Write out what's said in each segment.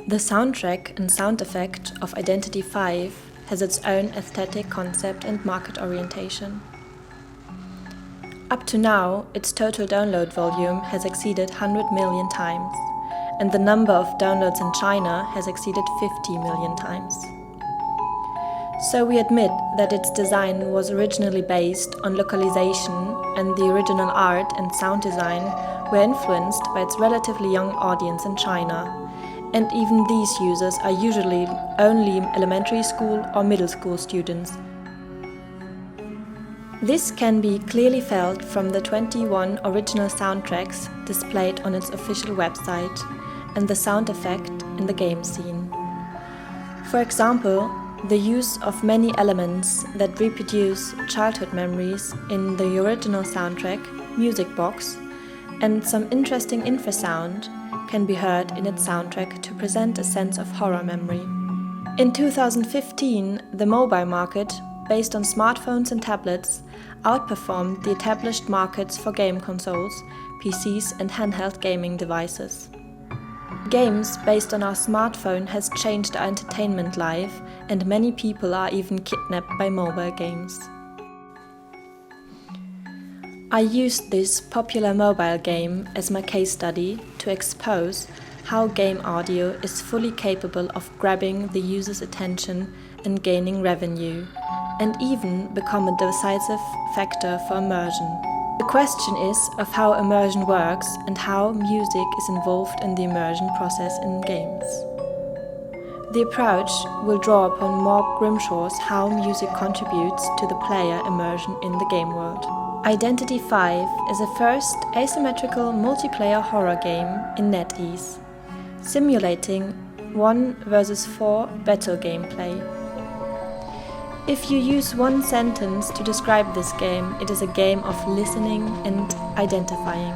The soundtrack and sound effect of Identity V has its own aesthetic concept and market orientation. Up to now, its total download volume has exceeded 100 million times, and the number of downloads in China has exceeded 50 million times. So we admit that its design was originally based on localization, and the original art and sound design were influenced by its relatively young audience in China, and even these users are usually only elementary school or middle school students. This can be clearly felt from the 21 original soundtracks displayed on its official website and the sound effect in the game scene. For example, the use of many elements that reproduce childhood memories in the original soundtrack, Music Box, and some interesting infrasound can be heard in its soundtrack to present a sense of horror memory. In 2015, the mobile market, based on smartphones and tablets, outperformed the established markets for game consoles, PCs, and handheld gaming devices. Games based on our smartphone has changed our entertainment life, and many people are even kidnapped by mobile games. I used this popular mobile game as my case study to expose how game audio is fully capable of grabbing the user's attention and gaining revenue, and even become a decisive factor for immersion. The question is of how immersion works and how music is involved in the immersion process in games. The approach will draw upon Mark Grimshaw's how music contributes to the player immersion in the game world. Identity V is a first asymmetrical multiplayer horror game in NetEase, simulating 1 versus 4 battle gameplay. If you use one sentence to describe this game, it is a game of listening and identifying.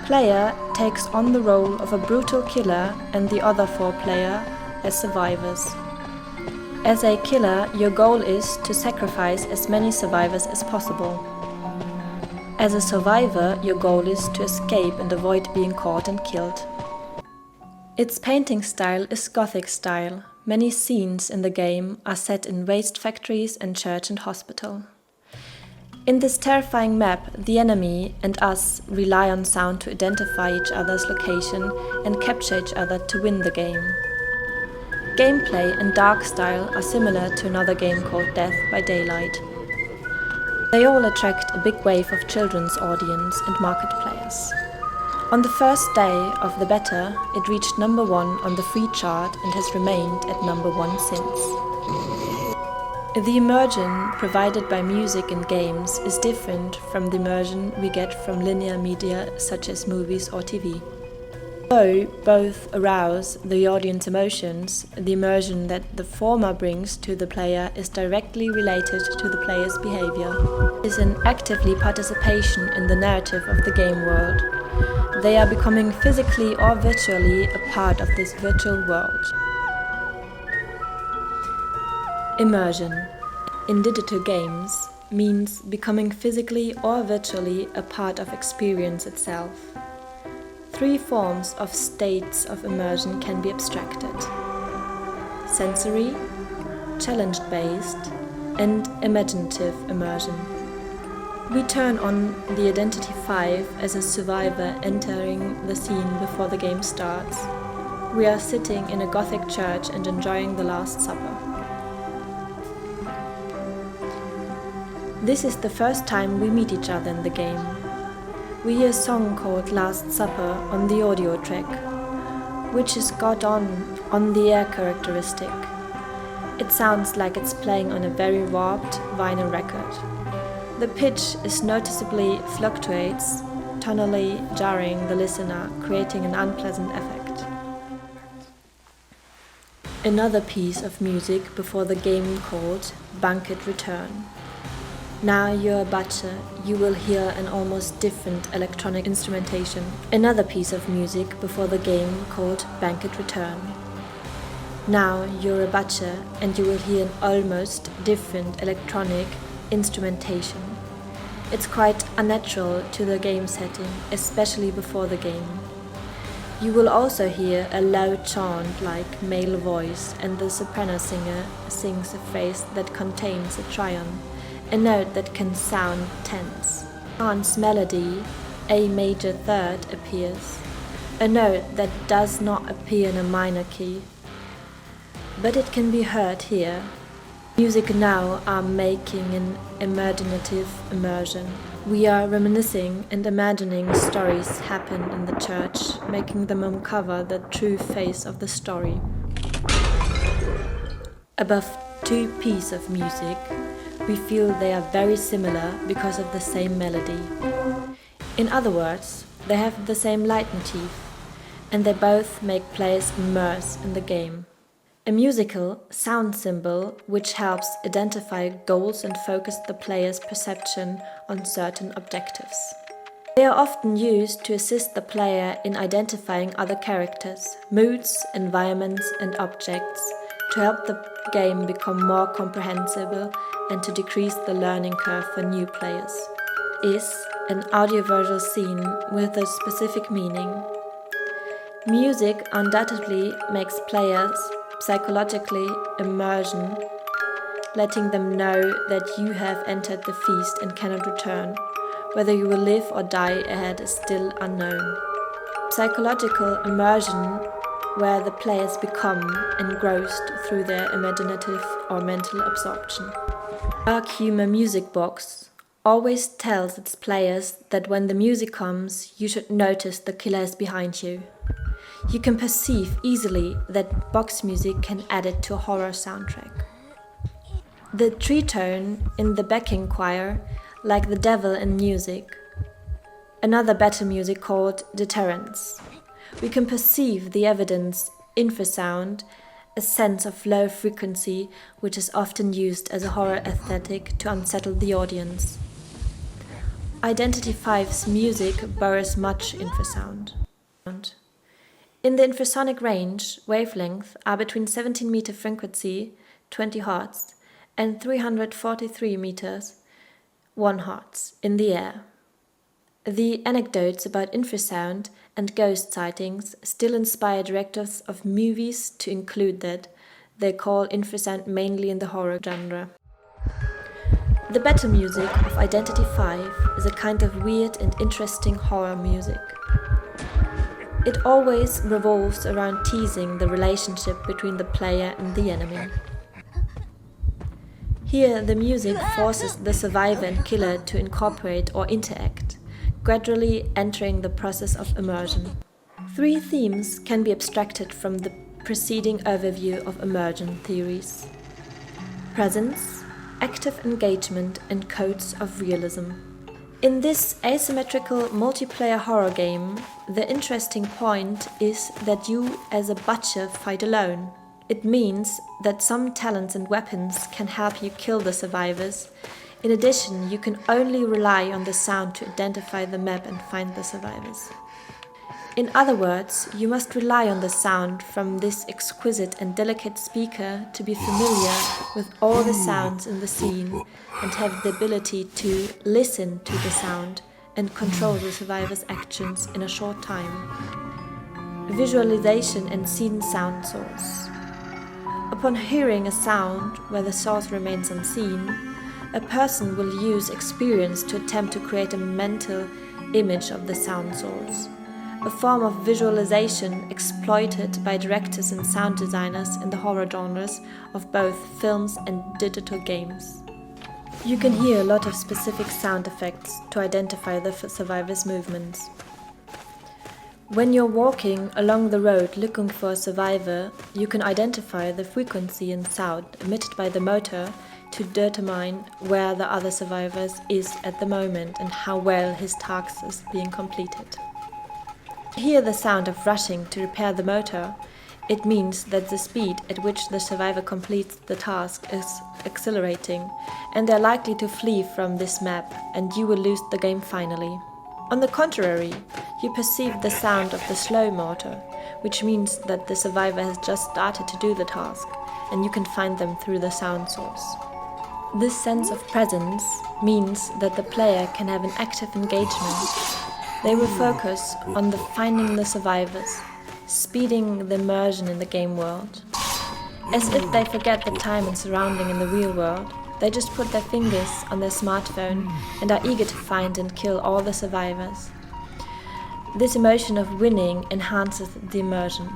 Player takes on the role of a brutal killer and the other 4 players as survivors. As a killer, your goal is to sacrifice as many survivors as possible. As a survivor, your goal is to escape and avoid being caught and killed. Its painting style is Gothic style. Many scenes in the game are set in waste factories and church and hospital. In this terrifying map, the enemy and us rely on sound to identify each other's location and capture each other to win the game. Gameplay and dark style are similar to another game called Death by Daylight. They all attract a big wave of children's audience and market players. On the first day of the beta, it reached number 1 on the free chart and has remained at number 1 since. The immersion provided by music in games is different from the immersion we get from linear media such as movies or TV. Though both arouse the audience emotions, the immersion that the former brings to the player is directly related to the player's behavior. It is an actively participation in the narrative of the game world. They are becoming physically or virtually a part of this virtual world. Immersion in digital games means becoming physically or virtually a part of experience itself. 3 forms of states of immersion can be abstracted: sensory, challenge-based, and imaginative immersion. We turn on the Identity V as a survivor entering the scene before the game starts. We are sitting in a Gothic church and enjoying the Last Supper. This is the first time we meet each other in the game. We hear a song called Last Supper on the audio track, which is got on the air characteristic. It sounds like it's playing on a very warped vinyl record. The pitch is noticeably fluctuates, tonally jarring the listener, creating an unpleasant effect. Another piece of music before the game called Banquet Return. Now you're a butcher, you will hear an almost different electronic instrumentation. Another piece of music before the game called Banquet Return. Now you're a butcher and you will hear an almost different electronic instrumentation. It's quite unnatural to the game setting, especially before the game. You will also hear a low chant-like male voice, and the soprano singer sings a phrase that contains a trion, a note that can sound tense. Chant's melody, A major third, appears, a note that does not appear in a minor key, but it can be heard here. Music now are making an imaginative immersion. We are reminiscing and imagining stories happen in the church, making them uncover the true face of the story. Above two pieces of music, we feel they are very similar because of the same melody. In other words, they have the same leitmotif, and they both make players immerse in the game. A musical sound symbol which helps identify goals and focus the player's perception on certain objectives. They are often used to assist the player in identifying other characters, moods, environments, and objects, to help the game become more comprehensible and to decrease the learning curve for new players. Is an audiovisual scene with a specific meaning. Music undoubtedly makes players psychologically immersion, letting them know that you have entered the feast and cannot return. Whether you will live or die ahead is still unknown. Psychological immersion, where the players become engrossed through their imaginative or mental absorption. Dark humor music box always tells its players that when the music comes, you should notice the killer is behind you. You can perceive easily that box music can add it to a horror soundtrack. The tritone in the backing choir, like the devil in music. Another better music called deterrence. We can perceive the evidence infrasound, a sense of low frequency which is often used as a horror aesthetic to unsettle the audience. Identity 5's music borrows much infrasound. In the infrasonic range, wavelengths are between 17 meter frequency, 20 Hz, and 343 meters, 1 Hz, in the air. The anecdotes about infrasound and ghost sightings still inspire directors of movies to include that. They call infrasound mainly in the horror genre. The better music of Identity 5 is a kind of weird and interesting horror music. It always revolves around teasing the relationship between the player and the enemy. Here, the music forces the survivor and killer to incorporate or interact, gradually entering the process of immersion. 3 themes can be abstracted from the preceding overview of immersion theories: presence, active engagement, and codes of realism. In this asymmetrical multiplayer horror game, the interesting point is that you as a butcher fight alone. It means that some talents and weapons can help you kill the survivors. In addition, you can only rely on the sound to identify the map and find the survivors. In other words, you must rely on the sound from this exquisite and delicate speaker to be familiar with all the sounds in the scene and have the ability to listen to the sound and control the survivor's actions in a short time. Visualization and scene sound source. Upon hearing a sound where the source remains unseen, a person will use experience to attempt to create a mental image of the sound source, a form of visualization exploited by directors and sound designers in the horror genres of both films and digital games. You can hear a lot of specific sound effects to identify the survivor's movements. When you're walking along the road looking for a survivor, you can identify the frequency and sound emitted by the motor to determine where the other survivor is at the moment and how well his task is being completed. Hear the sound of rushing to repair the motor. It means that the speed at which the survivor completes the task is accelerating, and they're likely to flee from this map, and you will lose the game finally. On the contrary, you perceive the sound of the slow motor, which means that the survivor has just started to do the task, and you can find them through the sound source. This sense of presence means that the player can have an active engagement. They will focus on finding the survivors, speeding the immersion in the game world. As if they forget the time and surrounding in the real world, they just put their fingers on their smartphone and are eager to find and kill all the survivors. This emotion of winning enhances the immersion.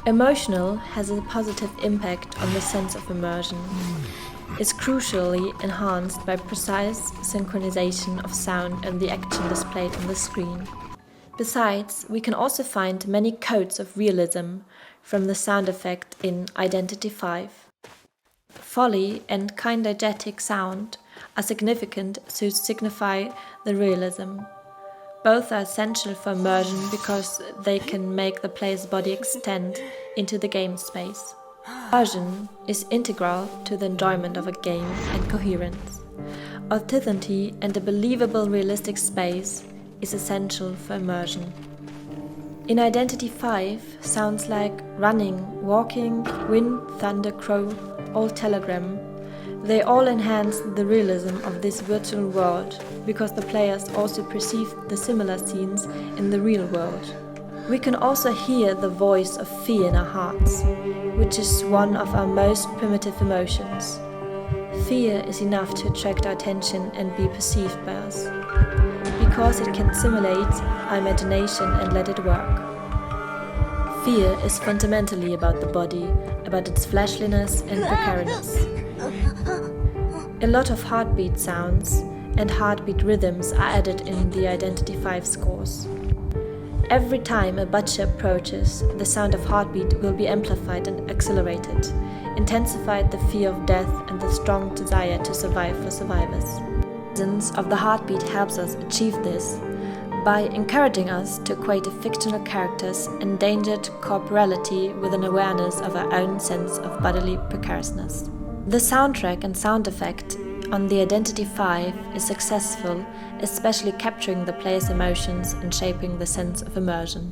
Emotional has a positive impact on the sense of immersion. It's crucially enhanced by precise synchronization of sound and the action displayed on the screen. Besides, we can also find many codes of realism from the sound effect in Identity 5. Foley and kinetic sound are significant to signify the realism. Both are essential for immersion because they can make the player's body extend into the game space. Immersion is integral to the enjoyment of a game and coherence. Authenticity and a believable realistic space is essential for immersion. In Identity 5, sounds like running, walking, wind, thunder, crow, or telegram, they all enhance the realism of this virtual world because the players also perceive the similar scenes in the real world. We can also hear the voice of fear in our hearts, which is one of our most primitive emotions. Fear is enough to attract our attention and be perceived by us, because it can simulate our imagination and let it work. Fear is fundamentally about the body, about its fleshliness and precariousness. A lot of heartbeat sounds and heartbeat rhythms are added in the Identity 5 scores. Every time a butcher approaches, the sound of heartbeat will be amplified and accelerated, intensified the fear of death and the strong desire to survive for survivors. The presence of the heartbeat helps us achieve this by encouraging us to equate fictional characters' endangered corporality with an awareness of our own sense of bodily precariousness. The soundtrack and sound effect on the Identity 5 is successful, especially capturing the player's emotions and shaping the sense of immersion.